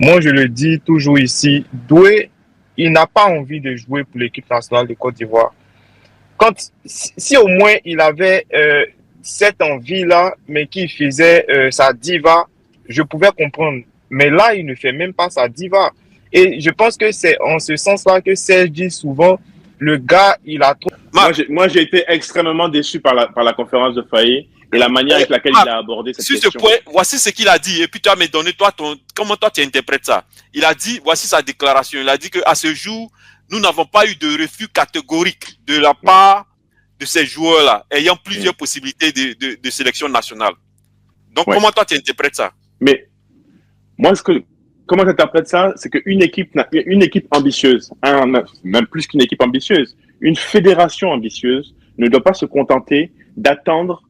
Moi, je le dis toujours ici, Doué, il n'a pas envie de jouer pour l'équipe nationale de Côte d'Ivoire. Si au moins il avait cette envie-là, mais qu'il faisait sa diva, je pouvais comprendre. Mais là, il ne fait même pas sa diva. Et je pense que c'est en ce sens-là que Serge dit souvent, le gars, il a trop... Moi, j'ai été extrêmement déçu par la conférence de Faye et la manière avec laquelle il a abordé cette question. Sur ce point, voici ce qu'il a dit. Et puis tu vas me donner, comment toi tu interprètes ça. Il a dit, voici sa déclaration. Il a dit qu'à ce jour, nous n'avons pas eu de refus catégorique de la part de ces joueurs-là, ayant plusieurs possibilités de sélection nationale. Donc, comment toi tu interprètes ça? Mais moi, comment tu interprètes ça? C'est qu'une équipe ambitieuse, même plus qu'une équipe ambitieuse, une fédération ambitieuse ne doit pas se contenter d'attendre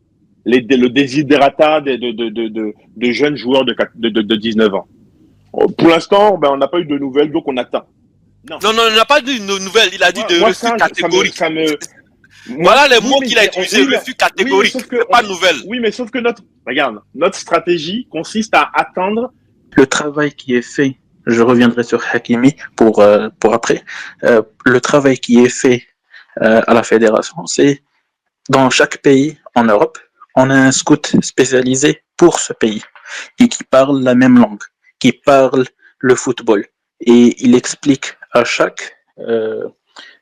le desiderata de jeunes joueurs de 19 ans. Pour l'instant, on n'a pas eu de nouvelles, donc on attend. Non, on n'a pas dit de nouvelles. Il a dit de refus catégorique. Voilà les mots qu'il a utilisés, refus catégorique, pas de nouvelles. Oui, mais sauf que notre stratégie consiste à attendre. Le travail qui est fait, je reviendrai sur Hakimi pour après, le travail qui est fait à la fédération, c'est dans chaque pays en Europe, on a un scout spécialisé pour ce pays et qui parle la même langue, qui parle le football. Et il explique à chaque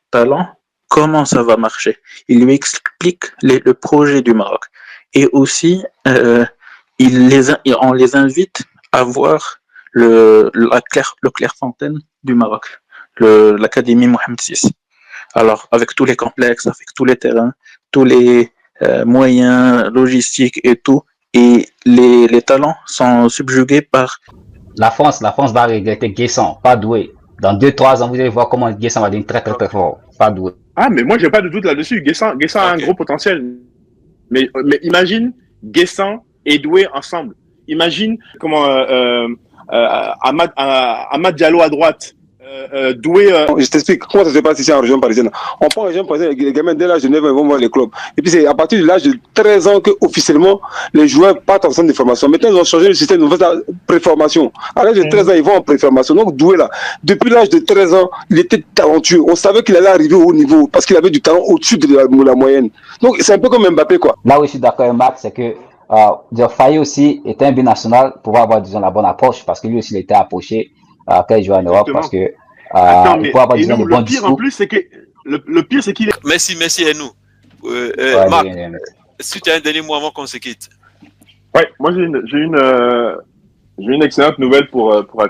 talent comment ça va marcher. Il lui explique le projet du Maroc. Et aussi, on les invite à voir le Clairefontaine du Maroc, l'Académie Mohamed VI. Alors, avec tous les complexes, avec tous les terrains, tous les moyens logistiques et tout, et les talents sont subjugués par... La France va regretter Guessant, pas Doué. Dans 2-3 ans, vous allez voir comment Guessant va devenir très très fort, pas Doué. Ah, mais moi, j'ai pas de doute là-dessus. Guessant a un gros potentiel. Mais imagine Guessant et Doué ensemble. Imagine comment Amad Diallo à droite. Doué. Je t'explique comment ça se passe ici en région parisienne. On prend en région parisienne, les gamins dès l'âge de 9 ans ils vont voir les clubs. Et puis c'est à partir de l'âge de 13 ans que officiellement les joueurs partent en centre de formation. Maintenant ils ont changé le système, ils ont fait la préformation. À l'âge de 13 ans ils vont en préformation. Donc Doué là, depuis l'âge de 13 ans, il était talentueux. On savait qu'il allait arriver au haut niveau parce qu'il avait du talent au-dessus de la moyenne. Donc c'est un peu comme Mbappé quoi. Là où je suis d'accord avec Marc, c'est que Faye aussi était un binational pour avoir disons la bonne approche parce que lui aussi il était approché quand il jouait en Europe parce que attends, mais le pire en plus, c'est que le pire, c'est qu'il est. Merci et nous. Marc, si tu as un dernier mot avant qu'on se quitte. Ouais, moi j'ai une excellente nouvelle pour